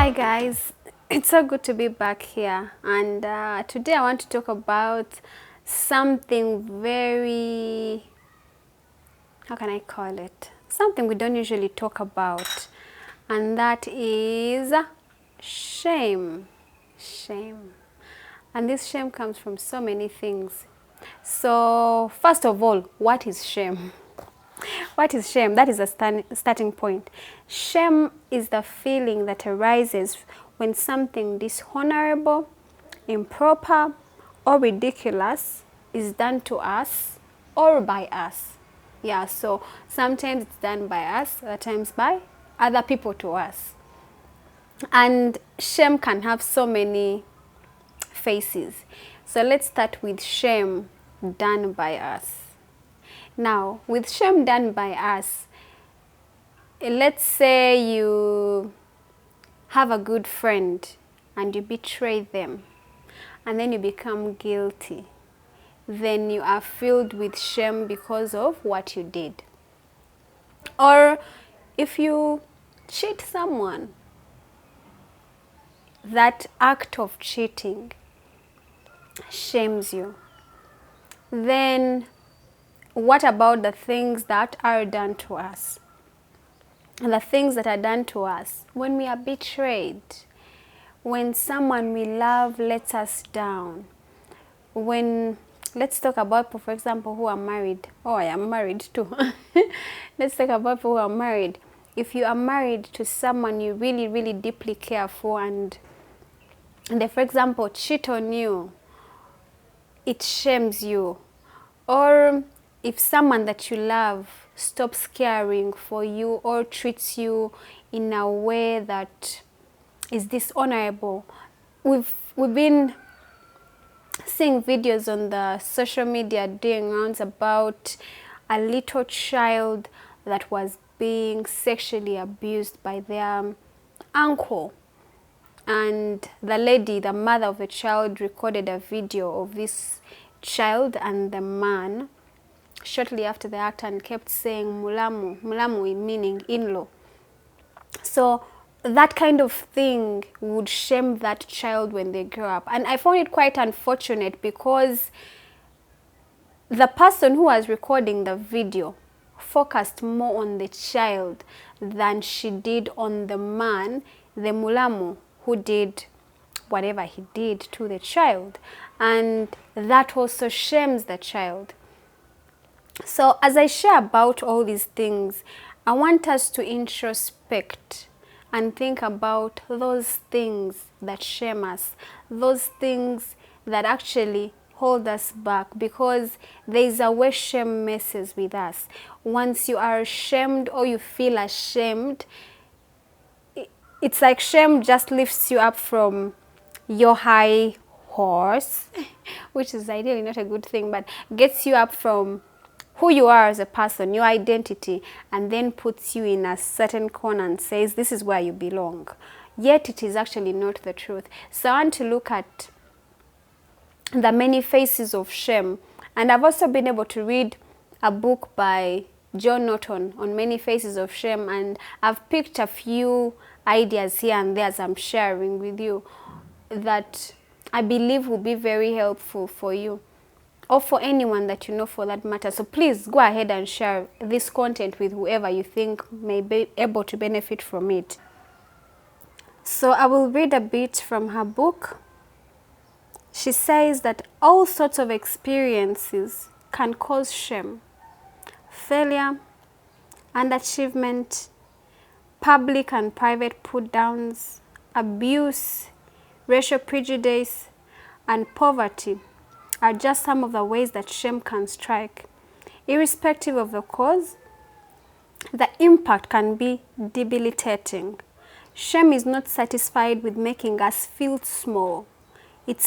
Hi guys, it's so good to be back here, and today I want to talk about something very, how can I call it, something we don't usually talk about, and that is shame. Shame. And this shame comes from so many things. So first of all, what is shame? What is shame? That is a starting point. Shame is the feeling that arises when something dishonorable, improper, or ridiculous is done to us or by us. Yeah, so sometimes it's done by us, other times by other people to us. And shame can have so many faces. So let's start with shame done by us. Now, with shame done by us, let's say you have a good friend and you betray them and then you become guilty. Then you are filled with shame because of what you did. Or if you cheat someone, that act of cheating shames you. Then what about the things that are done to us? And the things that are done to us when we are betrayed, when someone we love lets us down, when, let's talk about people, for example, who are married. Oh, I am married too. Let's talk about people who are married. If you are married to someone you really, really deeply care for, and they, for example, cheat on you, it shames you. Or if someone that you love stops caring for you or treats you in a way that is dishonorable. We've been seeing videos on the social media doing rounds about a little child that was being sexually abused by their uncle. And the lady, the mother of the child, recorded a video of this child and the man shortly after the act and kept saying mulamu, mulamu meaning in-law. So that kind of thing would shame that child when they grow up. And I found it quite unfortunate because the person who was recording the video focused more on the child than she did on the man, the mulamu, who did whatever he did to the child. And that also shames the child. So as I share about all these things, I want us to introspect and think about those things that shame us, those things that actually hold us back, because there is a way shame messes with us. Once you are ashamed or you feel ashamed, it's like shame just lifts you up from your high horse, which is ideally not a good thing, but gets you up from who you are as a person, your identity, and then puts you in a certain corner and says, this is where you belong. Yet it is actually not the truth. So I want to look at the many faces of shame. And I've also been able to read a book by John Norton on many faces of shame, and I've picked a few ideas here and there as I'm sharing with you that I believe will be very helpful for you, or for anyone that you know for that matter. So please go ahead and share this content with whoever you think may be able to benefit from it. So I will read a bit from her book. She says that all sorts of experiences can cause shame: failure, underachievement, public and private put-downs, abuse, racial prejudice, and poverty are just some of the ways that shame can strike. Irrespective of the cause, the impact can be debilitating. Shame is not satisfied with making us feel small. It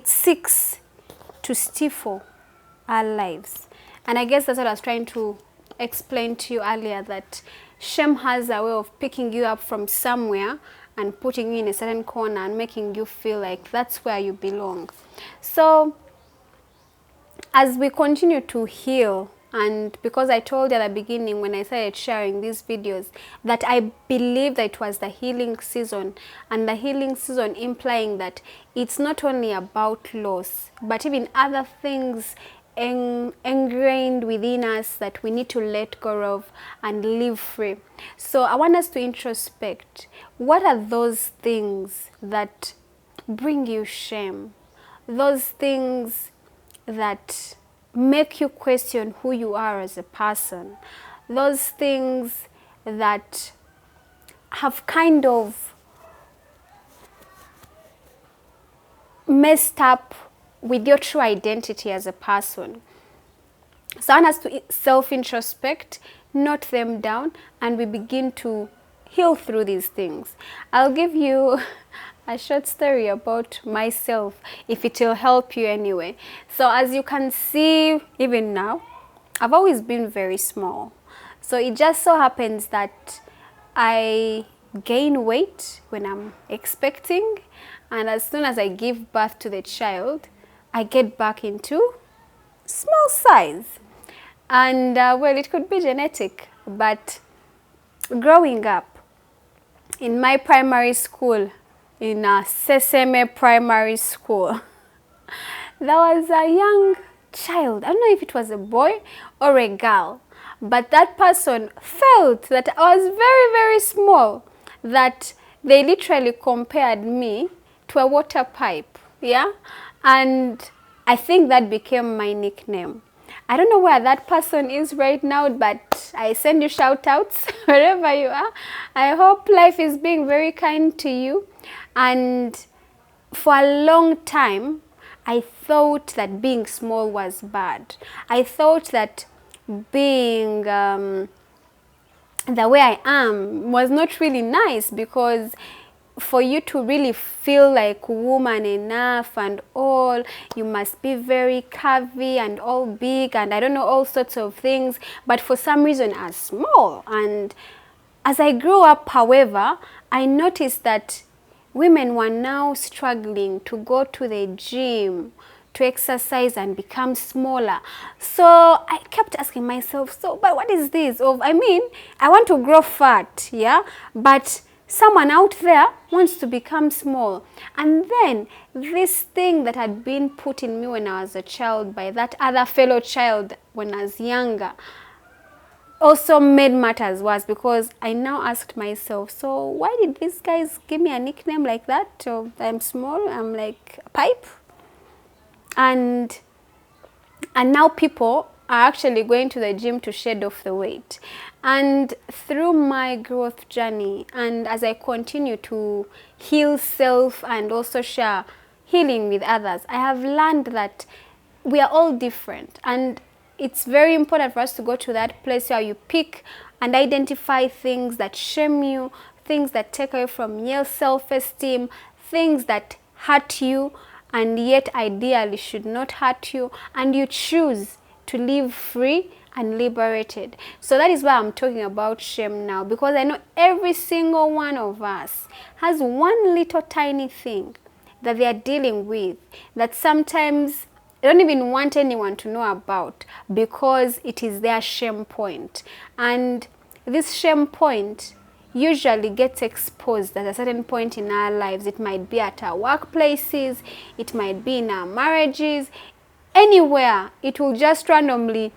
seeks to stifle our lives. And I guess that's what I was trying to explain to you earlier, that shame has a way of picking you up from somewhere and putting you in a certain corner and making you feel like that's where you belong. So as we continue to heal And because I told you at the beginning when I started sharing these videos that I believe that it was the healing season, and the healing season implying that it's not only about loss, but even other things ingrained within us that we need to let go of and live free. So I want us to introspect. What are those things that bring you shame? Those things that make you question who you are as a person. Those things that have kind of messed up with your true identity as a person. So I want us to self-introspect, note them down, and we begin to heal through these things. I'll give you a short story about myself, if it will help you anyway. So as you can see, even now, I've always been very small. So it just so happens that I gain weight when I'm expecting, and as soon as I give birth to the child, I get back into small size. And well, it could be genetic, but growing up in my primary school, in Sesame Primary School, there was a young child. I don't know if it was a boy or a girl, but that person felt that I was very, very small, that they literally compared me to a water pipe, yeah? And I think that became my nickname. I don't know where that person is right now, but I send you shout outs wherever you are. I hope life is being very kind to you. And for a long time, I thought that being small was bad. I thought that being the way I am was not really nice, because for you to really feel like woman enough and all, you must be very curvy and all big and I don't know, all sorts of things. But for some reason I was small. And as I grew up, however, I noticed that women were now struggling to go to the gym, to exercise and become smaller. So I kept asking myself, so, but what is this? I mean, I want to grow fat, yeah? But someone out there wants to become small. And then this thing that had been put in me when I was a child by that other fellow child when I was younger also made matters worse, because I now asked myself, so why did these guys give me a nickname like that? So I'm small, I'm like a pipe. And now people are actually going to the gym to shed off the weight. And through my growth journey, and as I continue to heal self and also share healing with others, I have learned that we are all different. And it's very important for us to go to that place where you pick and identify things that shame you, things that take away from your self-esteem, things that hurt you and yet ideally should not hurt you, and you choose to live free and liberated. So that is why I'm talking about shame now, because I know every single one of us has one little tiny thing that they are dealing with that sometimes they don't even want anyone to know about, because it is their shame point. And this shame point usually gets exposed at a certain point in our lives. It might be at our workplaces, it might be in our marriages, anywhere. It will just randomly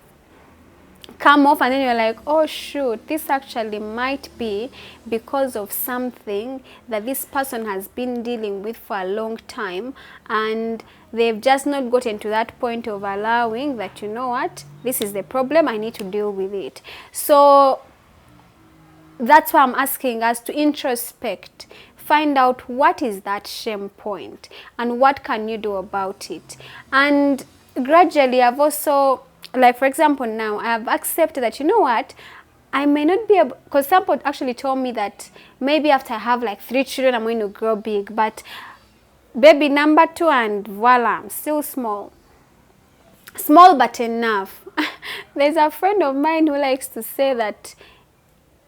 come off, and then you're like, oh shoot, this actually might be because of something that this person has been dealing with for a long time, and they've just not gotten to that point of allowing that, you know what, this is the problem, I need to deal with it. So that's why I'm asking us to introspect, find out what is that shame point and what can you do about it. And gradually I've also, like for example now, I have accepted that, you know what, I may not be able, because someone actually told me that maybe after I have like 3 children I'm going to grow big, but baby number 2 and voila, I'm still small. Small but enough. There's a friend of mine who likes to say that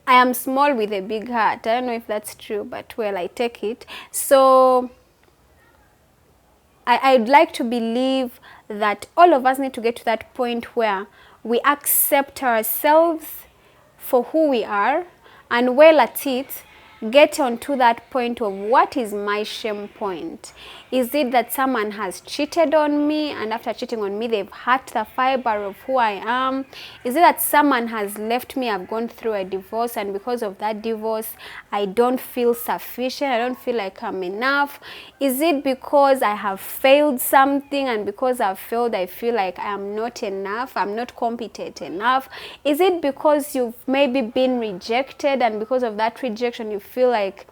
I am small with a big heart. I don't know if that's true, but well, I take it. So I'd like to believe that all of us need to get to that point where we accept ourselves for who we are, and well at it, get on to that point of what is my shame point. Is it that someone has cheated on me, and after cheating on me they've hurt the fiber of who I am? Is it that someone has left me, I've gone through a divorce, and because of that divorce I don't feel sufficient, I don't feel like I'm enough? Is it because I have failed something, and because I've failed I feel like I am not enough, I'm not competent enough? Is it because you've maybe been rejected, and because of that rejection you feel like,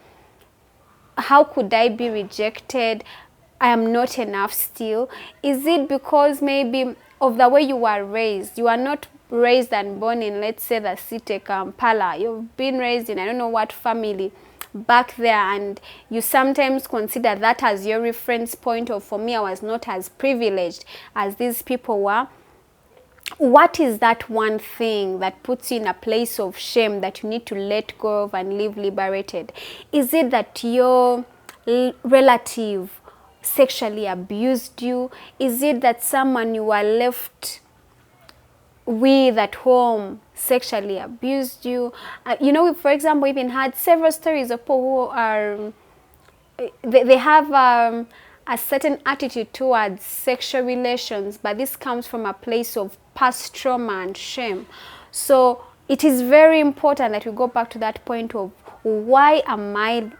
how could I be rejected? I am not enough still. Is it because maybe of the way you were raised? You are not raised and born in, let's say, the city Kampala. You've been raised in I don't know what family back there, and you sometimes consider that as your reference point of, for me, I was not as privileged as these people were. What is that one thing that puts you in a place of shame that you need to let go of and live liberated? Is it that your relative sexually abused you? Is it that someone you were left with at home sexually abused you? You know, for example, we've even had several stories of people who are they have a certain attitude towards sexual relations, but this comes from a place of past trauma and shame. So it is very important that we go back to that point of, why am I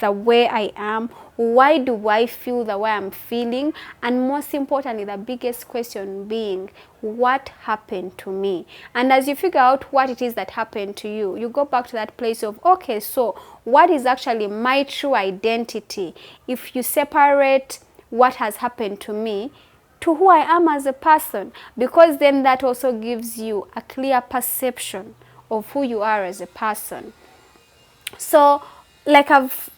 the way I am? Why do I feel the way I'm feeling? And most importantly, the biggest question being, what happened to me? And as you figure out what it is that happened to you, you go back to that place of, okay, so what is actually my true identity? If you separate what has happened to me to who I am as a person, because then that also gives you a clear perception of who you are as a person. So, like I've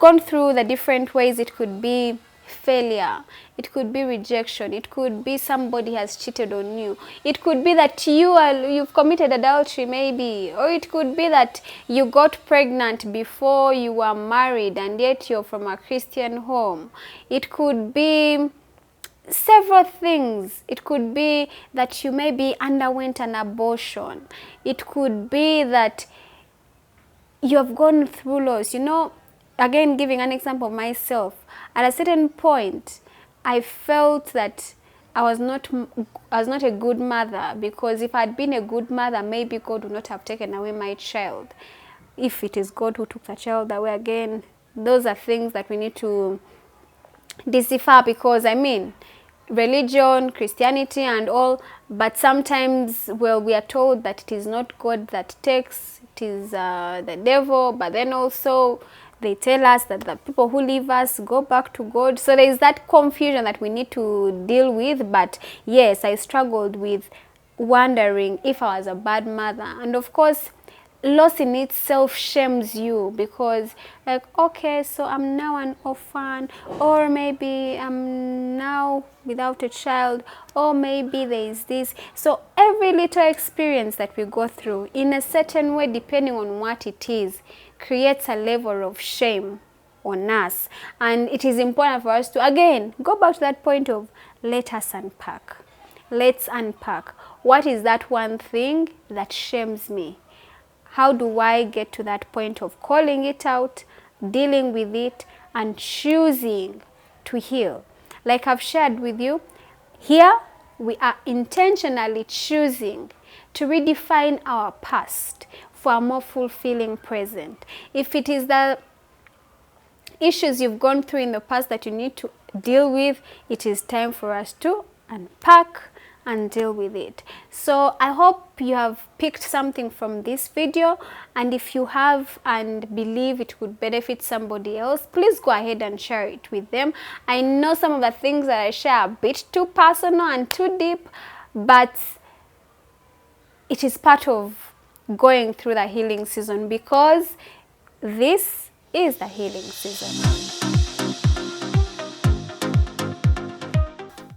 gone through the different ways. It could be failure, it could be rejection, it could be somebody has cheated on you, it could be that you've committed adultery maybe, or it could be that you got pregnant before you were married and yet you're from a Christian home. It could be several things. It could be that you maybe underwent an abortion. It could be that you have gone through loss. You know, again, giving an example of myself, at a certain point I felt that I was not a good mother, because if I'd been a good mother, maybe God would not have taken away my child. If it is God who took the child away, again, those are things that we need to decipher, because I mean, religion, Christianity and all, but sometimes, well, we are told that it is not God that takes, it is the devil, but then also they tell us that the people who leave us go back to God. So there is that confusion that we need to deal with. But yes, I struggled with wondering if I was a bad mother. And of course, loss in itself shames you, because like, okay, so I'm now an orphan, or maybe I'm now without a child, or maybe there is this. So every little experience that we go through, in a certain way, depending on what it is, creates a level of shame on us. And it is important for us to, again, go back to that point of, let us unpack. Let's unpack. What is that one thing that shames me? How do I get to that point of calling it out, dealing with it, and choosing to heal? Like I've shared with you, here we are intentionally choosing to redefine our past for a more fulfilling present. If it is the issues you've gone through in the past that you need to deal with, it is time for us to unpack and deal with it. So I hope you have picked something from this video, and if you have and believe it would benefit somebody else, please go ahead and share it with them. I know some of the things that I share are a bit too personal and too deep, but it is part of going through the healing season, because this is the healing season.